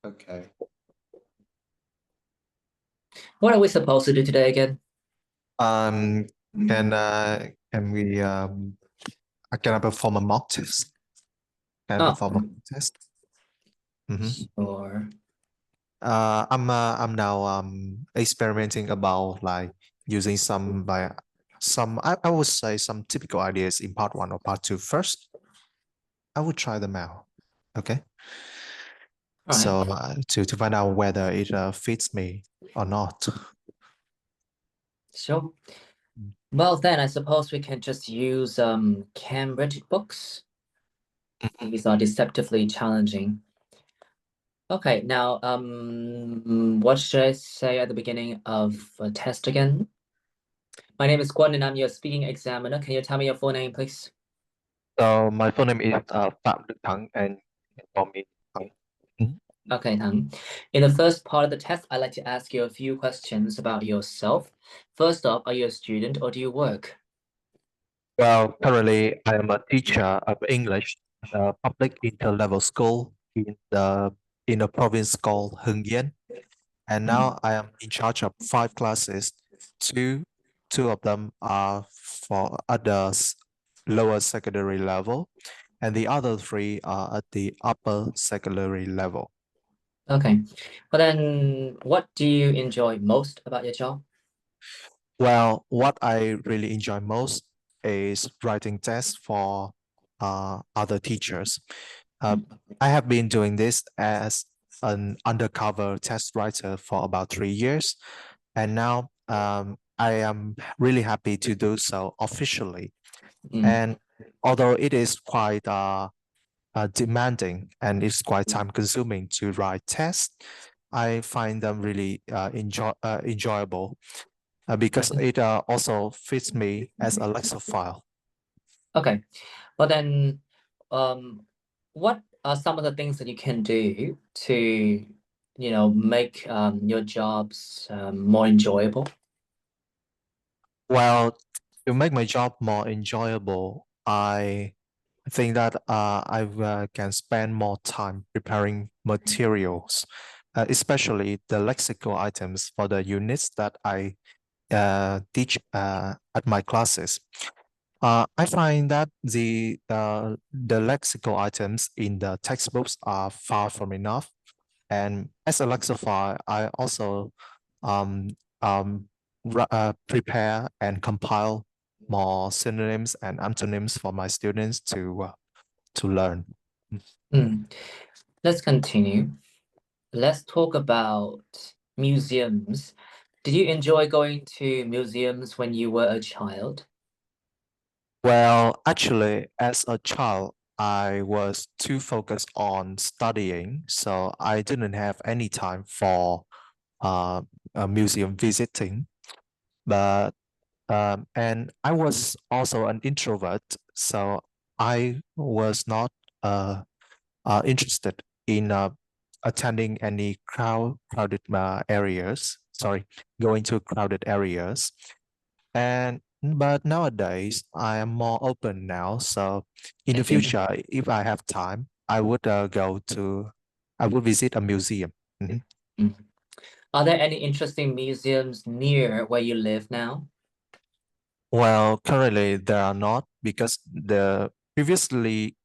Okay. What are we supposed to do today again? Um, can we can I perform a mock test? Can I Oh, perform a mock test? Mm-hmm. sure. I'm now experimenting about like using some I would say some typical ideas in part one or part two first. I would try them out. Okay. All right. So to find out whether it fits me or not. Sure. Well, then I suppose we can just use Cambridge books. These are deceptively challenging. Okay, now what should I say at the beginning of a test again? My name is Guan and I'm your speaking examiner. Can you tell me your full name, please? So my full name is Phạm Đức Thắng and you can call me Thắng. Mhm. Okay, Tang. In the first part of the test, I'd like to ask you a few questions about yourself. First up, are you a student or do you work? Well, currently I am a teacher of English at a public inter-level school in a province called Hưng Yên. And Mm. now I am in charge of five classes. Two, two of them are for at the lower secondary level, and the other three are at the upper secondary level. Okay. Well then, what do you enjoy most about your job? Well, what I really enjoy most is writing tests for other teachers. Uh, Mm. I have been doing this as an undercover test writer for about 3 years, and now I am really happy to do so officially. Mm. And although it is quite demanding and it's quite time consuming to write tests, I find them really enjoyable because it also fits me as a Lexophile. Okay. Well then, um, what are some of the things that you can do to, make your jobs more enjoyable? Well, to make my job more enjoyable, I think that can spend more time preparing materials, especially the lexical items for the units that I teach at my classes. I find that the lexical items in the textbooks are far from enough. And as a lexophile, I also um, um, prepare and compile more synonyms and antonyms for my students to learn. Mm. Let's continue. Let's talk about museums. Did you enjoy going to museums when you were a child? Well, actually, as a child, I was too focused on studying, so I didn't have any time for uh, a museum visiting. But and I was also an introvert, so I was not interested in attending any crowded areas. Sorry, going to crowded areas. And but nowadays I am more open now. So in I the see. future, if I have time, I would visit a museum. Mhm. Mm. Are there any interesting museums near where you live now? Well, currently there are not because the previously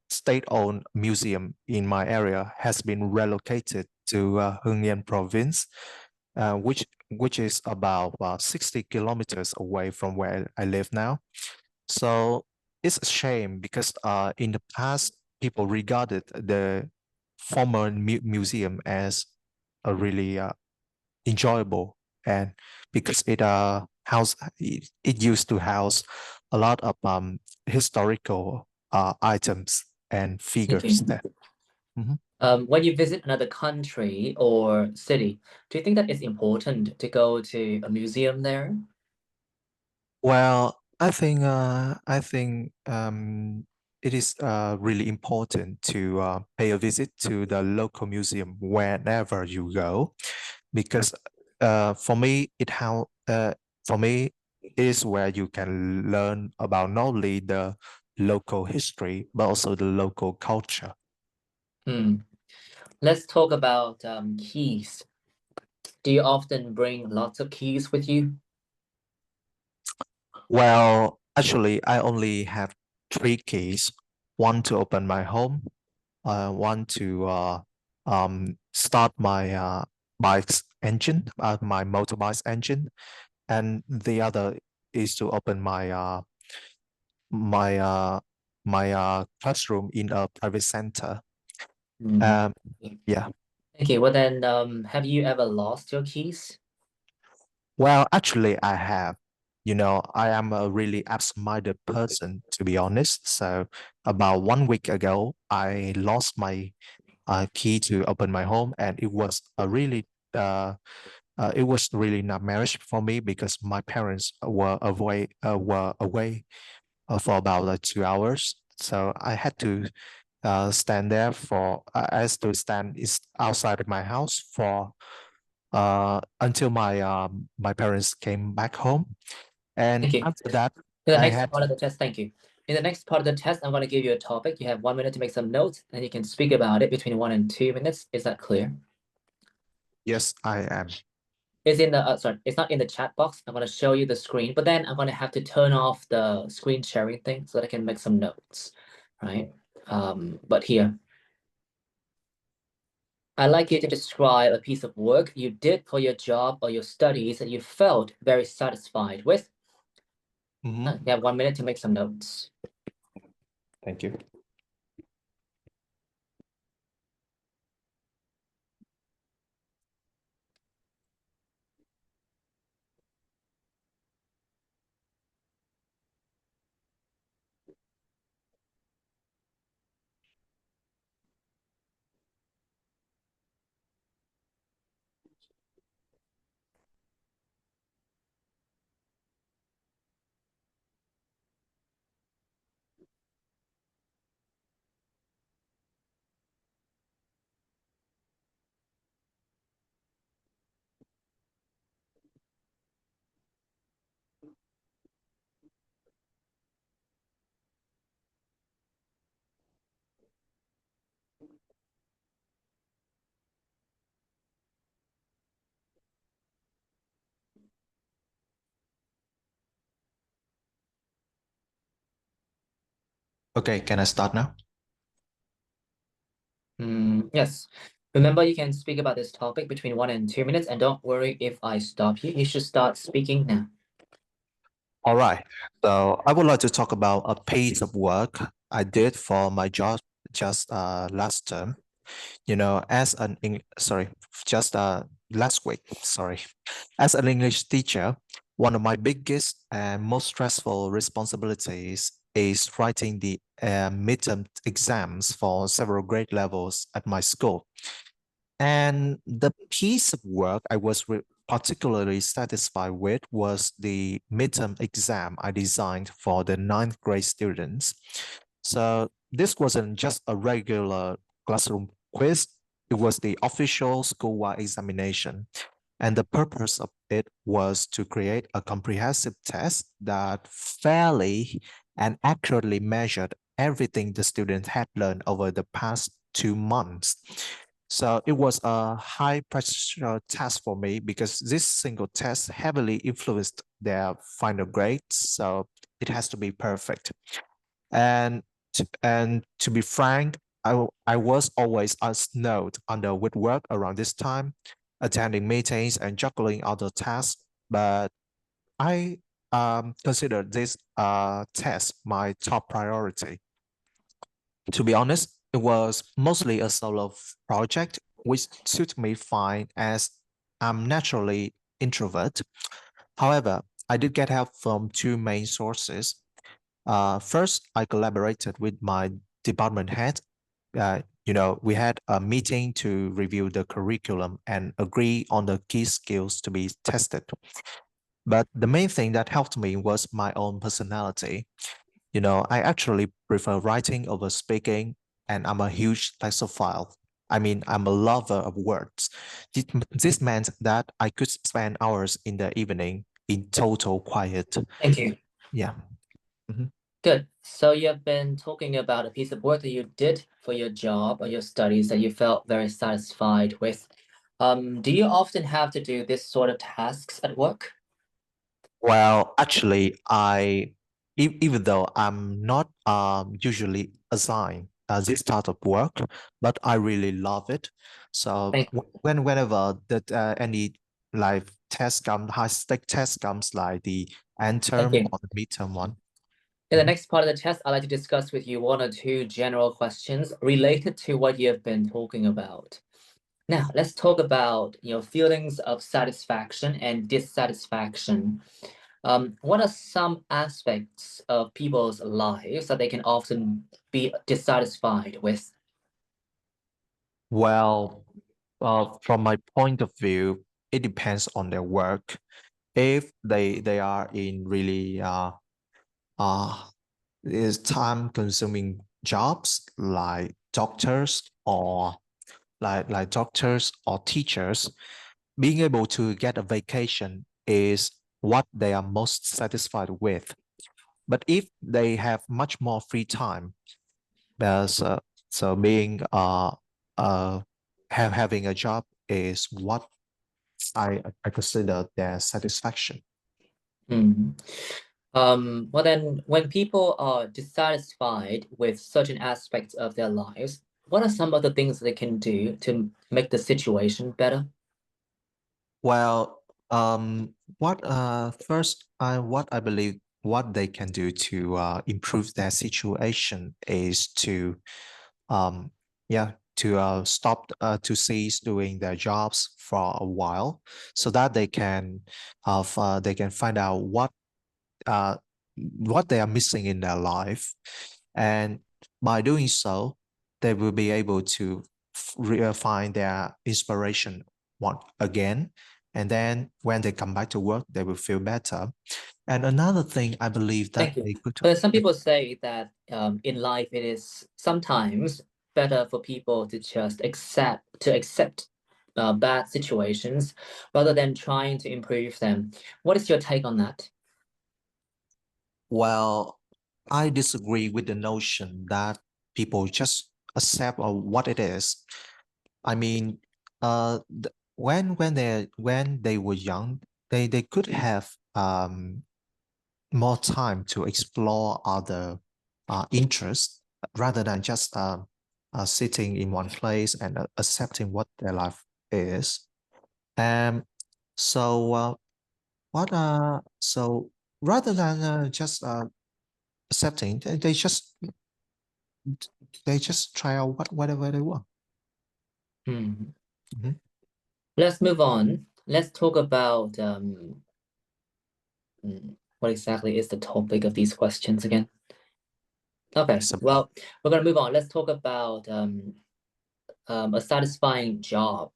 state-owned museum in my area has been relocated to Hưng Yên province, which is about 60 kilometers away from where I live now. So it's a shame because in the past, people regarded the former museum as a really enjoyable, and because it used to house a lot of historical items and I see. figures there. Mhm. When you visit another country or city, do you think that it's important to go to a museum there? Well, I think it is really important to pay a visit to the local museum whenever you go, because for me it is where you can learn about not only the local history but also the local culture. Let's talk about keys. Do you often bring lots of keys with you? Well, actually, I only have three keys. One to open my home, one to start my bike's engine, my motorbike's engine, and the other is to open my uh, my classroom in a private center. Mm. Um, yeah. Okay, well then, have you ever lost your keys? Well, actually, I have. You know, I am a really absent-minded person, to be honest. So about 1 week ago, I lost my key to open my home, and uh, it was really nightmarish for me because my parents were away for about 2 hours. So I had to stand there for I had to stand is outside of my house for until my parents came back home, and Thank you. after that In the I next had part of the test, thank you. In the next part of the test, I'm going to give you a topic. You have 1 minute to make some notes, and you can speak about it between 1 and 2 minutes. Is that clear? yes, I am. It's in the sorry, it's not in the chat box. I'm going to show you the screen, but then I'm going to have to turn off the screen sharing thing so that I can make some notes, right? But here, I'd like you to describe a piece of work you did for your job or your studies that you felt very satisfied with. Mhm. You have 1 minute to make some notes. Thank you. Okay, can I start now? Yes. Remember, you can speak about this topic between 1 and 2 minutes, and don't worry if I stop you. You should start speaking now. All right. So I would like to talk about a piece of work I did for my job just last term. You know, as an sorry, just last week, sorry. As an English teacher, one of my biggest and most stressful responsibilities is writing the midterm exams for several grade levels at my school. And the piece of work I was particularly satisfied with was the midterm exam I designed for the ninth grade students. So this wasn't just a regular classroom quiz, it was the official school-wide examination. And the purpose of it was to create a comprehensive test that fairly and accurately measured everything the students had learned over the past 2 months. So it was a high pressure test for me because this single test heavily influenced their final grades. So it has to be perfect. And to be frank, I was always snowed under with work around this time, attending meetings and juggling other tasks. But I consider this test my top priority. To be honest, it was mostly a solo project, which suited me fine as I'm naturally introvert. However, I did get help from two main sources. First, I collaborated with my department head. We had a meeting to review the curriculum and agree on the key skills to be tested. But the main thing that helped me was my own personality. You know, I actually prefer writing over speaking, and I'm a huge textophile. I mean, I'm a lover of words. This meant that I could spend hours in the evening in total quiet. Thank you. Yeah. Mhm. Good. So you've been talking about a piece of work that you did for your job or your studies that you felt very satisfied with. Do you often have to do this sort of tasks at work? Well, actually, even though I'm not usually assigned this type of work, but I really love it. So Thank, whenever that any like test comes, high stake test comes, like the end thank term you. or the midterm one. In the Mhm. next part of the test, I'd like to discuss with you one or two general questions related to what you've been talking about. Now, let's talk about feelings of satisfaction and dissatisfaction. What are some aspects of people's lives that they can often be dissatisfied with? Well, from my point of view, it depends on their work. If they are in really uh is time consuming jobs like doctors or doctors or teachers, being able to get a vacation is what they are most satisfied with. But if they have much more free time, there's so being having a job is what I consider their satisfaction. Hmm. Well then, when people are dissatisfied with certain aspects of their lives, what are some of the things they can do to make the situation better? Well, what I believe what they can do to improve their situation is to um stop to cease doing their jobs for a while, so that they can find out uh what they are missing in their life, and by doing so, they will be able to find their inspiration one again. And then when they come back to work, they will feel better. And another thing I believe that Thank you. they could, But some people say that in life it is sometimes better for people to just accept bad situations rather than trying to improve them. What is your take on that? well, I disagree with the notion that people just accept what it is. I mean, when they were young, they could have more time to explore other interests rather than just sitting in one place and accepting what their life is. And so, so rather than just accepting, they just try out whatever they want. Hmm. Mhm. Let's move on. Let's talk about what exactly is the topic of these questions again? Okay, So well, we're gonna move on. Let's talk about a satisfying job.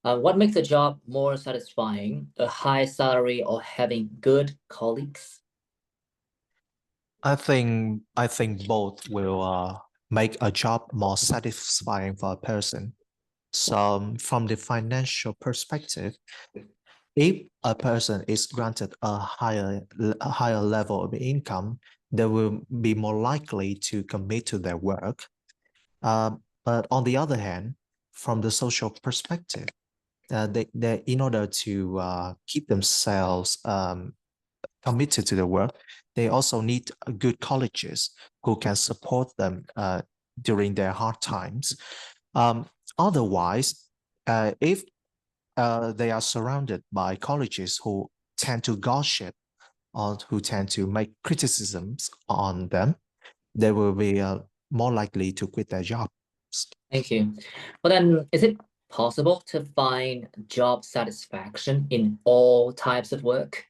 What makes a job more satisfying? A high salary or having good colleagues? I think both will make a job more satisfying for a person. So from the financial perspective, if a person is granted a higher level of income, they will be more likely to commit to their work. But on the other hand, from the social perspective, they in order to keep themselves committed to the work, they also need good colleges who can support them during their hard times. Um, Otherwise, if they are surrounded by colleges who tend to gossip or who tend to make criticisms on them, they will be more likely to quit their jobs. Thank you. Well, then, is it possible to find job satisfaction in all types of work?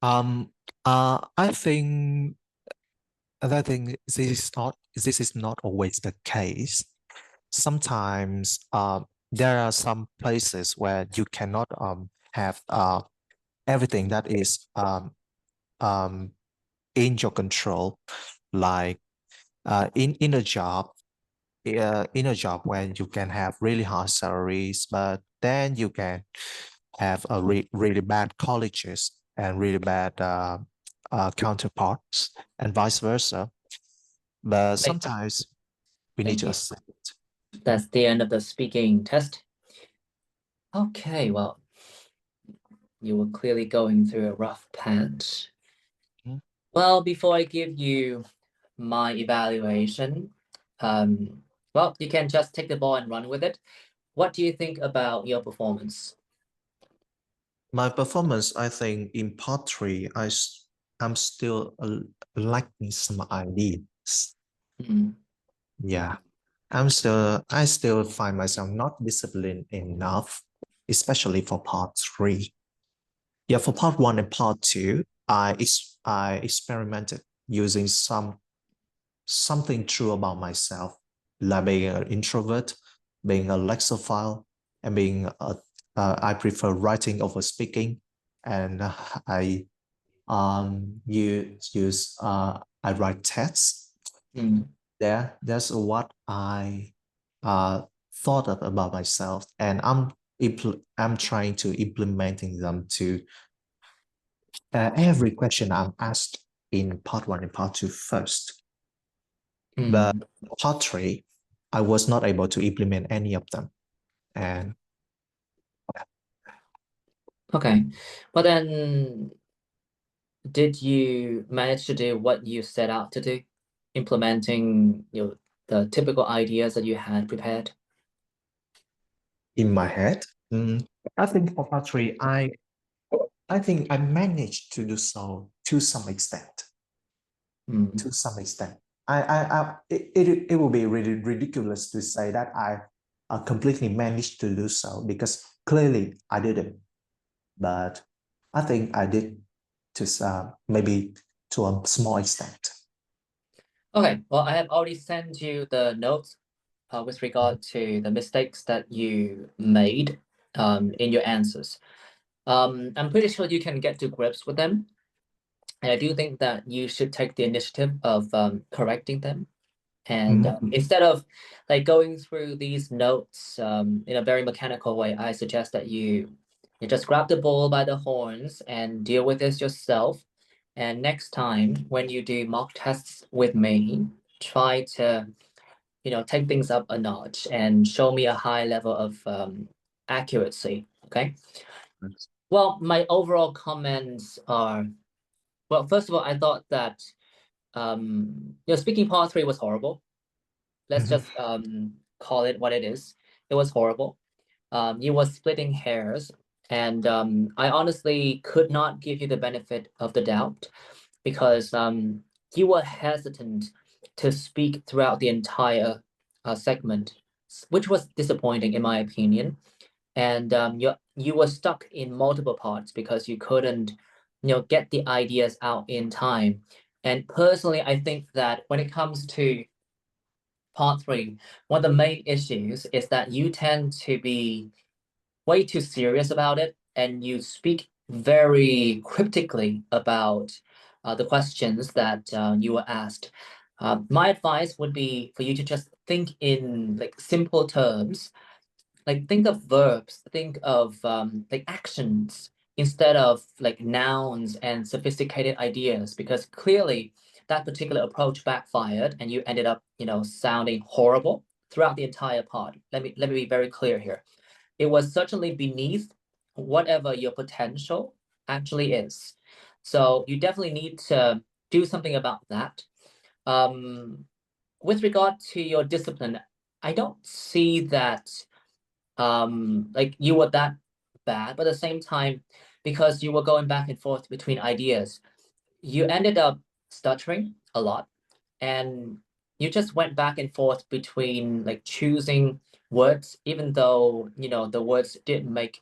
Um, I think this is not always the case. Sometimes there are some places where you cannot have everything that is um, in your control, like in a job, in a job where you can have really high salaries, but then you can have a really bad colleges and really bad counterparts and vice versa. But sometimes we need Thank to you. accept it. That's the end of the speaking test. Okay, well, you were clearly going through a rough patch. Mhm. Well, before I give you my evaluation, well, you can just take the ball and run with it. What do you think about your performance? My performance, I think, in part three, I'm still lacking some ideas. Mm, Yeah, I still find myself not disciplined enough, especially for part three. Yeah, for part one and part two, I experimented using something true about myself, like being an introvert, being a lexophile, and I prefer writing over speaking, and I I write texts. mm. That's what I thought of about myself, and I'm trying to implementing them to every question I'm asked in part one and part two first. But Mm. part three, I was not able to implement any of them. And Okay, but then did you manage to do what you set out to do, implementing the typical ideas that you had prepared? in my head, I think for part three, I think I managed to do so to some extent. Mm. To some extent, it will be really ridiculous to say that I completely managed to do so because clearly I didn't. But I think I did to maybe to a small extent. Okay, well, I have already sent you the notes with regard to the mistakes that you made in your answers. I'm pretty sure you can get to grips with them. And I do think that you should take the initiative of correcting them. And instead of like going through these notes in a very mechanical way, I suggest that you just grab the bull by the horns and deal with this yourself. And next time when you do mock tests with me, try to take things up a notch and show me a high level of accuracy. Okay. Well, my overall comments are, well, first of all, I thought that speaking part three was horrible. Let's Mhm. just call it what it is. It was horrible. You were splitting hairs, and I honestly could not give you the benefit of the doubt because you were hesitant to speak throughout the entire segment, which was disappointing in my opinion. And you were stuck in multiple parts because you couldn't, get the ideas out in time. And personally, I think that when it comes to part three, one of the main issues is that you tend to be way too serious about it and you speak very cryptically about the questions that you were asked. My advice would be for you to just think in like simple terms, like think of verbs, think of like actions instead of like nouns and sophisticated ideas, because clearly that particular approach backfired and you ended up, sounding horrible throughout the entire pod. Let me be very clear here. It was certainly beneath whatever your potential actually is. So you definitely need to do something about that. Um, with regard to your discipline, I don't see that like you were that bad, but at the same time, because you were going back and forth between ideas, you ended up stuttering a lot, and you just went back and forth between like choosing words, even though the words didn't make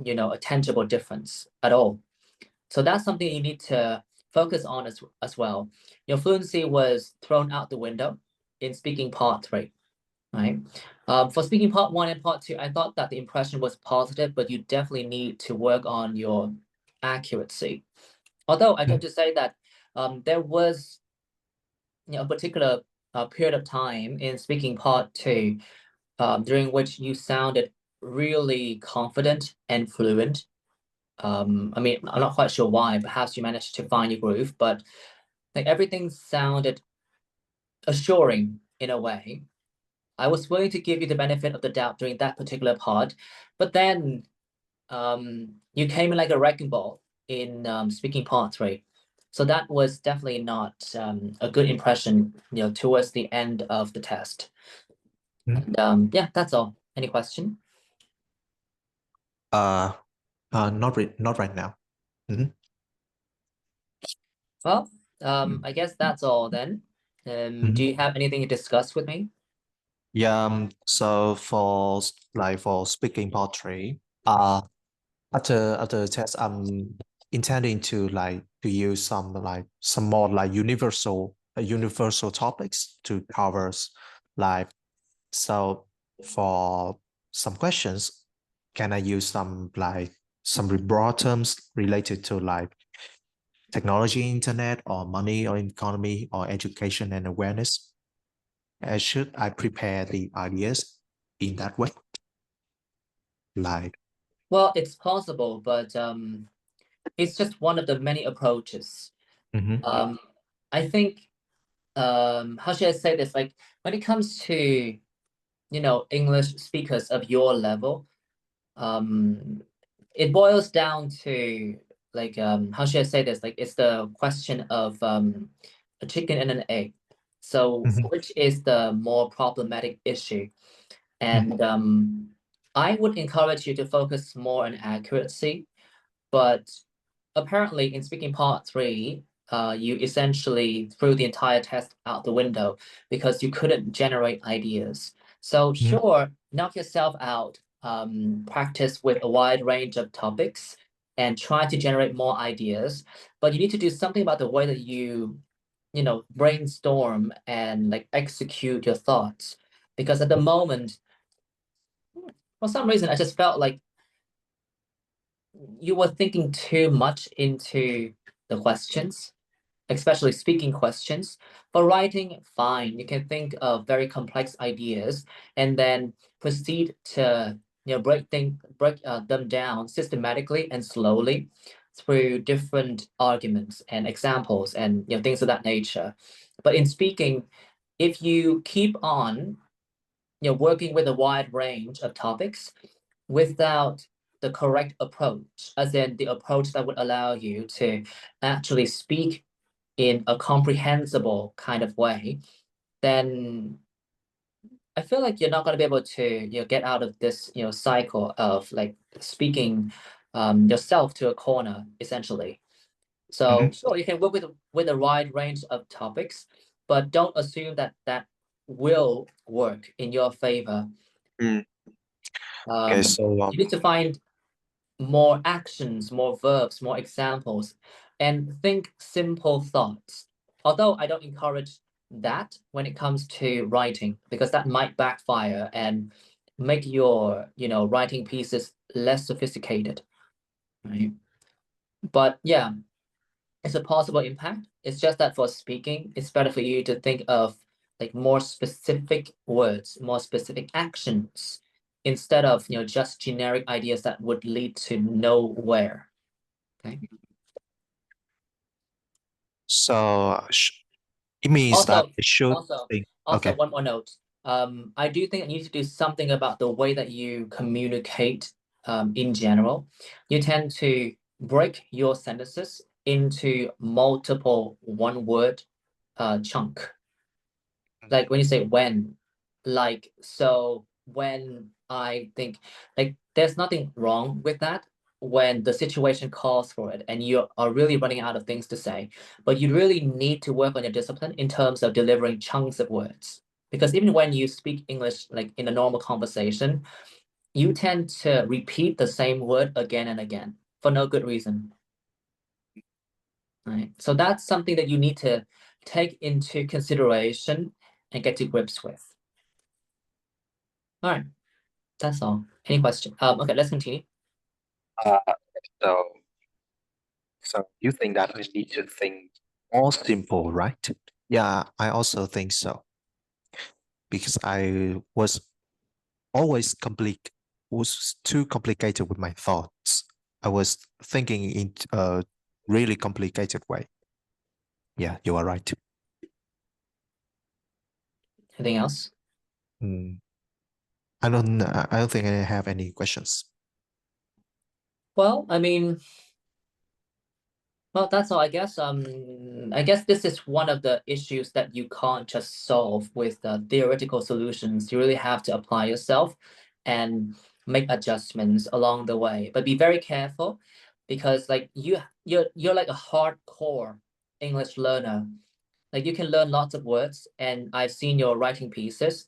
a tangible difference at all. So that's something you need to focus on as well. Your fluency was thrown out the window in speaking part three, right? For speaking part one and part two, I thought that the impression was positive, but you definitely need to work on your accuracy. Although I have to say that there was a particular period of time in speaking part two during which you sounded really confident and fluent. I mean, I'm not quite sure why. Perhaps you managed to find your groove, but like everything sounded assuring in a way. I was willing to give you the benefit of the doubt during that particular part, but then you came in like a wrecking ball in speaking part three. So that was definitely not a good impression, towards the end of the test. Mhm. And yeah, that's all. Any question? Uh, not right now. Mhm. Well, I guess that's all then. Do Mhm. you have anything to discuss with me? Yeah. So for speaking poetry, after the test, I'm intending to use some more universal topics to cover like so for some questions, can I use some broad terms related to like technology, internet, or money, or economy, or education and awareness? Should I prepare the ideas in that way? Like, Well, it's possible, but it's just one of the many approaches. mhm, Um, I think how should I say this? Like when it comes to, English speakers of your level, um, it boils down to like how should I say this? Like it's the question of a chicken and an egg. So mhm, which is the more problematic issue? mhm, And I would encourage you to focus more on accuracy, but apparently in speaking part three, you essentially threw the entire test out the window because you couldn't generate ideas. So mhm, sure, knock yourself out, practice with a wide range of topics and try to generate more ideas. But you need to do something about the way that you brainstorm and like execute your thoughts. Because at the moment, for some reason, I just felt like you were thinking too much into the questions, especially speaking questions. For writing, fine. You can think of very complex ideas and then proceed to break them down systematically and slowly through different arguments and examples and things of that nature. But in speaking, if you keep on working with a wide range of topics without the correct approach, as in the approach that would allow you to actually speak in a comprehensible kind of way, then I feel like you're not going to be able to get out of this cycle of like speaking yourself to a corner essentially. So mhm. sure, you can work with a wide range of topics, but don't assume that that will work in your favor. Mm. Okay, Um, so you need to find more actions, more verbs, more examples, and think simple thoughts. Although I don't encourage that when it comes to writing, because that might backfire and make your, writing pieces less sophisticated, right? But yeah, it's a possible impact. It's just that for speaking, it's better for you to think of like more specific words, more specific actions, instead of just generic ideas that would lead to nowhere. Okay. so it means that Also, I should also, think. also Okay. one more note. I do think I need to do something about the way that you communicate in general. You tend to break your sentences into multiple one-word chunk. Like when you say when, like so when I think like there's nothing wrong with that when the situation calls for it and you are really running out of things to say, but you really need to work on your discipline in terms of delivering chunks of words. Because even when you speak English like in a normal conversation, you tend to repeat the same word again and again for no good reason. Right. So that's something that you need to take into consideration and get to grips with. All right. That's all. Any question? Okay, let's continue. Uh, so, so you think that I need to think more simple, right? Yeah, I also think so because I was always too complicated with my thoughts. I was thinking in a really complicated way. Yeah, you are right. Anything else? I don't think I have any questions. Well, I mean, well, that's all. I guess this is one of the issues that you can't just solve with theoretical solutions. You really have to apply yourself and make adjustments along the way. But be very careful, because like you're like a hardcore English learner. Like you can learn lots of words, and I've seen your writing pieces.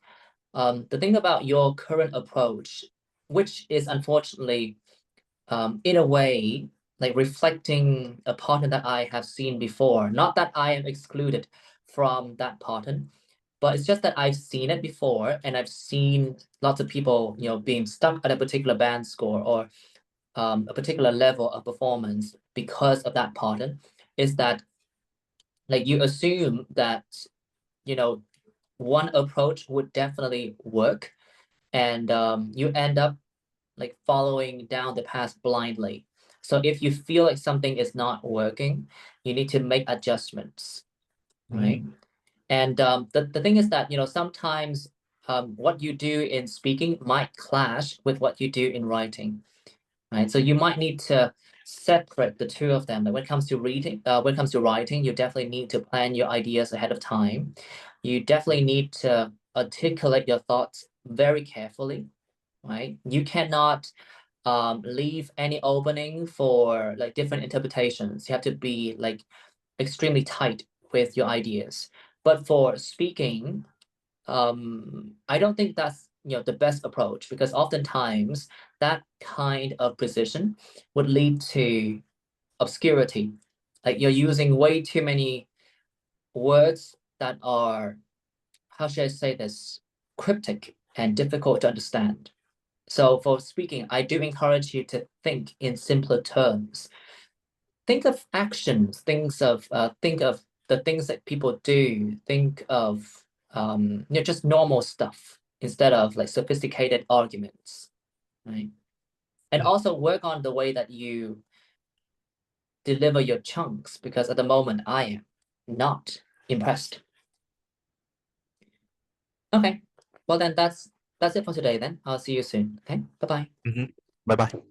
The thing about your current approach, which is unfortunately in a way like reflecting a pattern that I have seen before. Not that I am excluded from that pattern, but it's just that I've seen it before, and I've seen lots of people, being stuck at a particular band score or a particular level of performance because of that pattern. Is that like you assume that one approach would definitely work, and you end up like following down the path blindly. So if you feel like something is not working, you need to make adjustments, right? And the thing is that sometimes what you do in speaking might clash with what you do in writing, right? So you might need to separate the two of them. Like when it comes to when it comes to writing, you definitely need to plan your ideas ahead of time. You definitely need to articulate your thoughts very carefully, right? You cannot leave any opening for like different interpretations. You have to be like extremely tight with your ideas. But for speaking, I don't think that's the best approach, because oftentimes that kind of precision would lead to obscurity. Like you're using way too many words that are, how should I say this, cryptic and difficult to understand. So for speaking, I do encourage you to think in simpler terms. Think of actions, think of the things that people do, think of just normal stuff instead of like sophisticated arguments, right? And also work on the way that you deliver your chunks, because at the moment I am not impressed. Okay, well then that's it for today then. I'll see you soon. Okay, bye-bye. Bye bye.